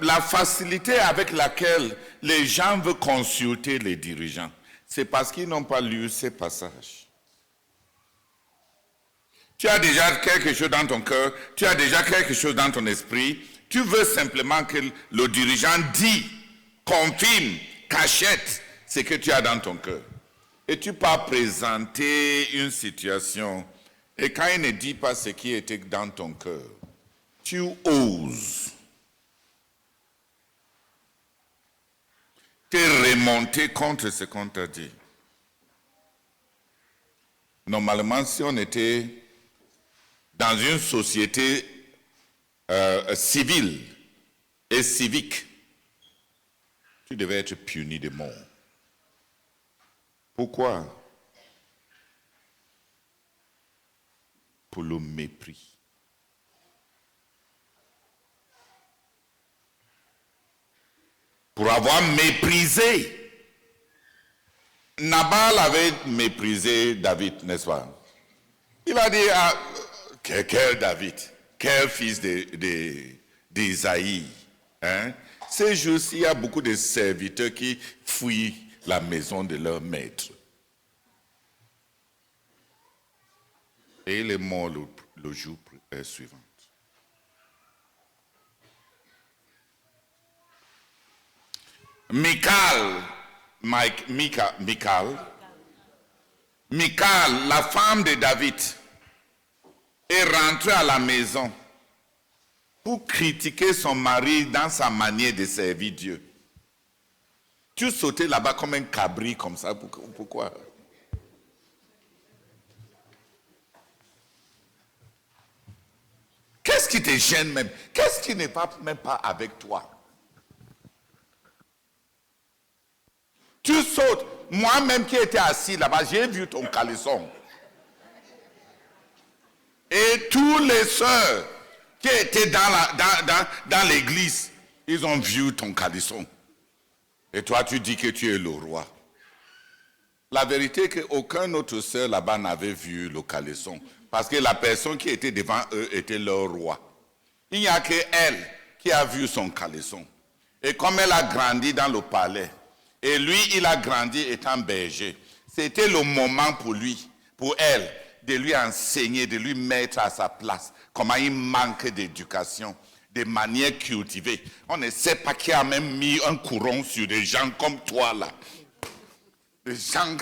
La facilité avec laquelle les gens veulent consulter les dirigeants, c'est parce qu'ils n'ont pas lu ces passages. Tu as déjà quelque chose dans ton cœur, tu as déjà quelque chose dans ton esprit, tu veux simplement que le dirigeant dit, confirme, cachette ce que tu as dans ton cœur. Et tu peux présenter une situation, et quand il ne dit pas ce qui était dans ton cœur, tu oses te remonter contre ce qu'on t'a dit. Normalement, si on était dans une société civile et civique, tu devais être puni de mort. Pourquoi? Pour le mépris. Pour avoir méprisé. Nabal avait méprisé David, n'est-ce pas? Il a dit, quel David, quel fils d'Isaïe. Hein? Ces jours-ci, il y a beaucoup de serviteurs qui fuient la maison de leur maître. Et il est mort le jour suivant. Michal, la femme de David, est rentrée à la maison pour critiquer son mari dans sa manière de servir Dieu. Tu sautais là-bas comme un cabri, comme ça. Pourquoi? Qu'est-ce qui te gêne même? Qu'est-ce qui n'est pas même pas avec toi? Tu sautes. Moi-même qui étais assis là-bas, j'ai vu ton caleçon. Et tous les sœurs qui étaient dans l'église, Ils ont vu ton caleçon. Et toi, tu dis que tu es le roi. La vérité est qu'aucun autre sœur là-bas n'avait vu le caleçon. Parce que la personne qui était devant eux était leur roi. Il n'y a qu'elle qui a vu son caleçon. Et comme elle a grandi dans le palais, et lui, il a grandi étant berger, c'était le moment pour lui, pour elle, de lui enseigner, de lui mettre à sa place. Comment il manque d'éducation, de manière cultivée. On ne sait pas qui a même mis un couron sur des gens comme toi là. Des gens...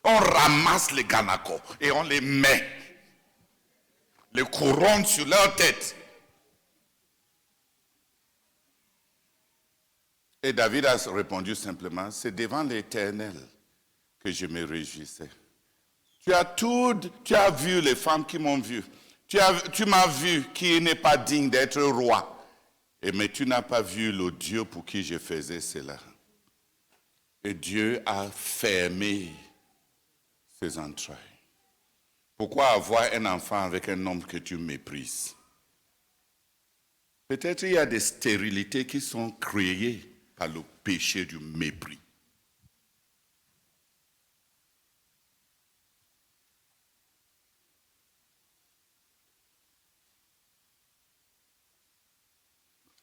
On ramasse les ganacos et on les met. Les couronnes sur leur tête. Et David a répondu simplement, c'est devant l'Éternel que je me réjouissais. Tu as vu les femmes qui m'ont vu. Tu m'as vu qui n'est pas digne d'être roi. Mais tu n'as pas vu le Dieu pour qui je faisais cela. Et Dieu a fermé ses entrailles. Pourquoi avoir un enfant avec un homme que tu méprises? Peut-être il y a des stérilités qui sont créées par le péché du mépris.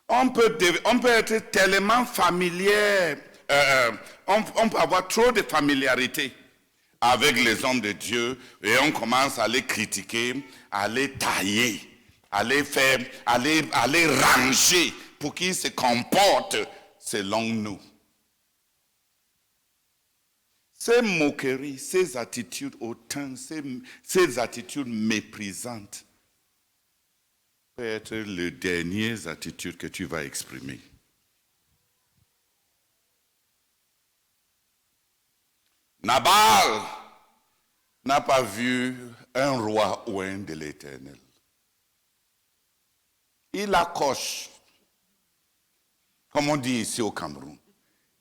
On peut être tellement familier, on peut avoir trop de familiarité avec les hommes de Dieu et on commence à les critiquer, à les tailler, à les ranger pour qu'ils se comportent selon nous. Ces moqueries, ces attitudes hautaines, ces attitudes méprisantes peut être les dernières attitudes que tu vas exprimer. Nabal n'a pas vu un roi oint de l'Éternel. Il accroche, comme on dit ici au Cameroun.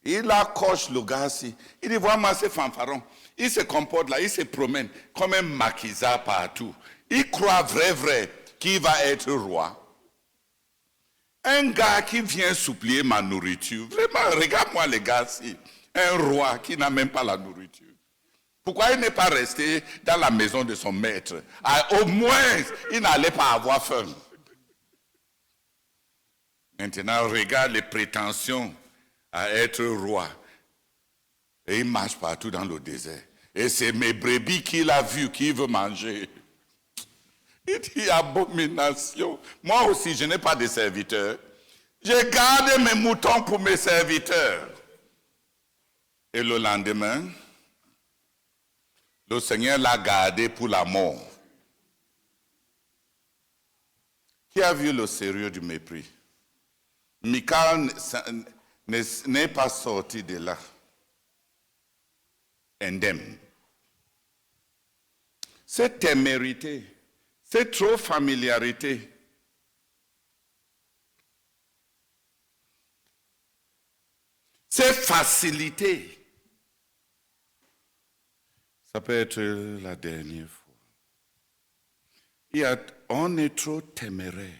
Il accroche le gars-ci. Il dit, voilà ces fanfarons. Il se comporte là, il se promène comme un maquisa partout. Il croit vrai qu'il va être roi. Un gars qui vient supplier ma nourriture. Vraiment, regarde-moi les gars-ci. Un roi qui n'a même pas la nourriture. Pourquoi il n'est pas resté dans la maison de son maître? Au moins, il n'allait pas avoir faim. Maintenant, regarde les prétentions à être roi. Et il marche partout dans le désert. Et c'est mes brebis qu'il a vues, qu'il veut manger. Il dit abomination. Moi aussi, je n'ai pas de serviteurs. J'ai gardé mes moutons pour mes serviteurs. Et le lendemain, le Seigneur l'a gardé pour la mort. Qui a vu le sérieux du mépris? Michal n'est pas sorti de là indemne. Cette témérité, cette trop familiarité, cette facilité, ça peut être la dernière fois. On est trop téméraire.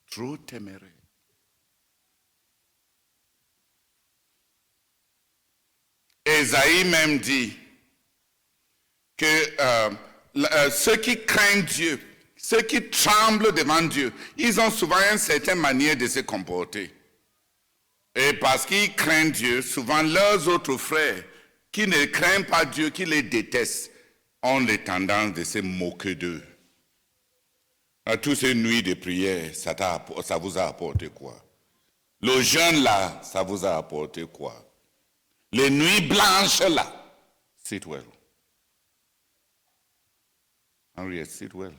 Trop téméraire. Ésaïe même dit que ceux qui craignent Dieu, ceux qui tremblent devant Dieu, ils ont souvent une certaine manière de se comporter. Et parce qu'ils craignent Dieu, souvent leurs autres frères, qui ne craignent pas Dieu, qui les détestent, ont les tendances de se moquer d'eux. À toutes ces nuits de prière, ça vous a apporté quoi? Le jeûne là, ça vous a apporté quoi? Les nuits blanches là, sit well. Henriette, sit well.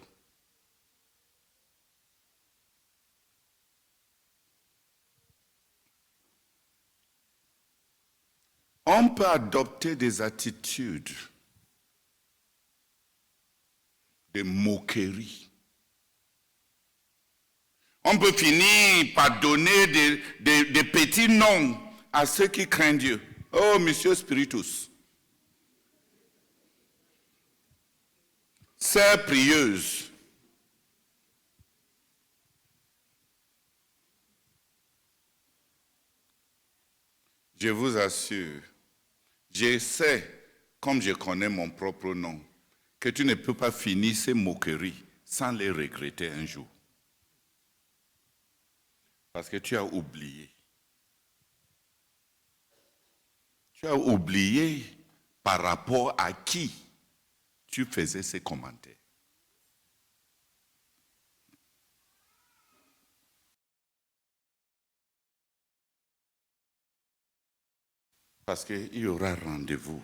On peut adopter des attitudes de moquerie. On peut finir par donner des petits noms à ceux qui craignent Dieu. Oh, Monsieur Spiritus. Sœur prieuse. je vous assure, je sais, comme je connais mon propre nom, que tu ne peux pas finir ces moqueries sans les regretter un jour. Parce que tu as oublié. Tu as oublié par rapport à qui tu faisais ces commentaires. Parce qu'il y aura rendez-vous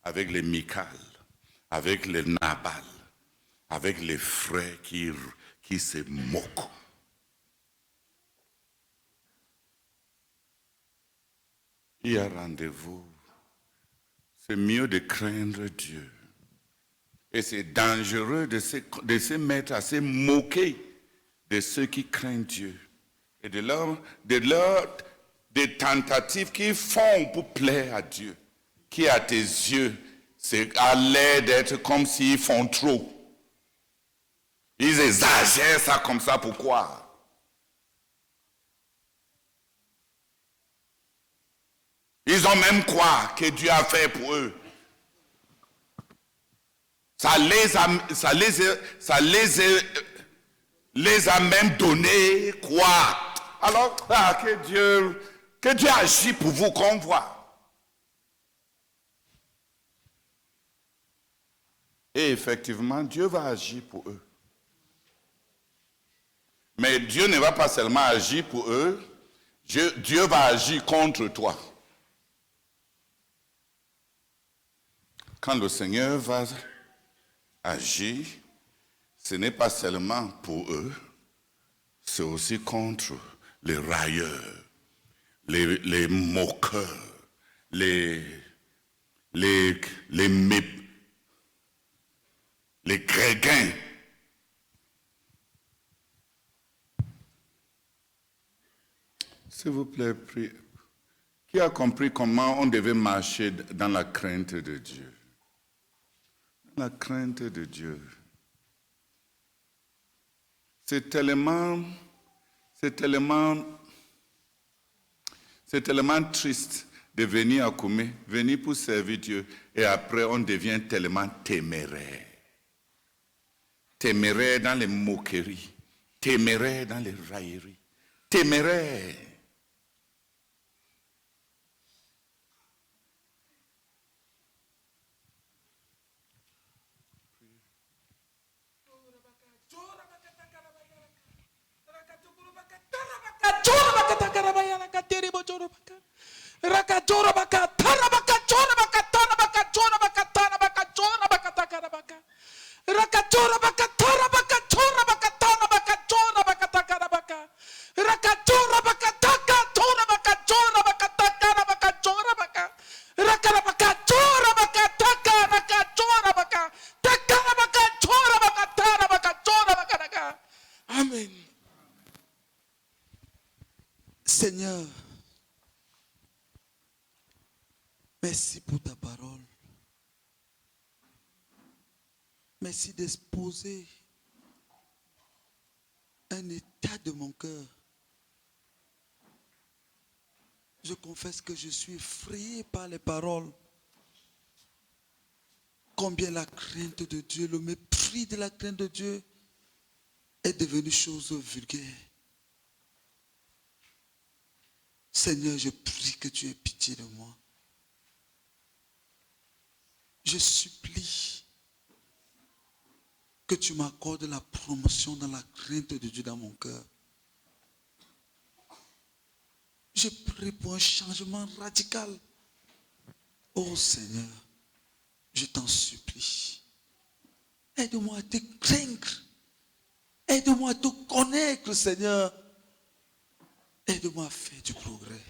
avec les Michal, avec les Nabal, avec les frères qui se moquent. Il y a rendez-vous. C'est mieux de craindre Dieu. Et c'est dangereux de se mettre à se moquer de ceux qui craignent Dieu. Et des tentatives qu'ils font pour plaire à Dieu. Qui à tes yeux, c'est à l'air d'être comme s'ils font trop. Ils exagèrent ça comme ça, pourquoi? Ils ont même quoi que Dieu a fait pour eux. Ça les a même donné quoi? Alors, que Dieu agit pour vous qu'on voit. Et effectivement, Dieu va agir pour eux. Mais Dieu ne va pas seulement agir pour eux, Dieu va agir contre toi. Quand le Seigneur va agir, ce n'est pas seulement pour eux, c'est aussi contre les railleurs, les moqueurs, les gréguins. S'il vous plaît, priez. Qui a compris comment on devait marcher dans la crainte de Dieu? Dans la crainte de Dieu. C'est tellement triste de venir à Koumé, venir pour servir Dieu, et après on devient tellement téméraire. Téméraire dans les moqueries, téméraire dans les railleries, téméraire. Amen. Seigneur, merci pour ta parole. Merci d'exposer un état de mon cœur. Je confesse que je suis effrayé par les paroles. Combien la crainte de Dieu, le mépris de la crainte de Dieu est devenu chose vulgaire. Seigneur, je prie que tu aies pitié de moi. Je supplie que tu m'accordes la promotion dans la crainte de Dieu dans mon cœur. Je prie pour un changement radical. Oh Seigneur, je t'en supplie. Aide-moi à te craindre. Aide-moi à te connaître, Seigneur. Aide-moi à faire du progrès.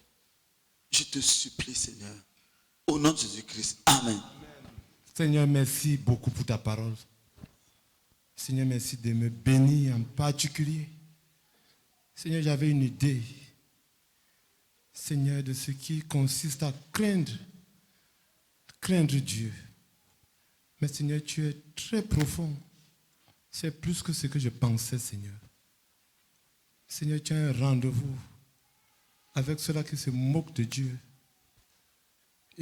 Je te supplie, Seigneur. Au nom de Jésus-Christ. Amen. Seigneur, merci beaucoup pour ta parole. Seigneur, merci de me bénir en particulier. Seigneur, j'avais une idée. Seigneur, de ce qui consiste à craindre Dieu. Mais Seigneur, tu es très profond. C'est plus que ce que je pensais, Seigneur. Seigneur, tu as un rendez-vous avec ceux-là qui se moquent de Dieu.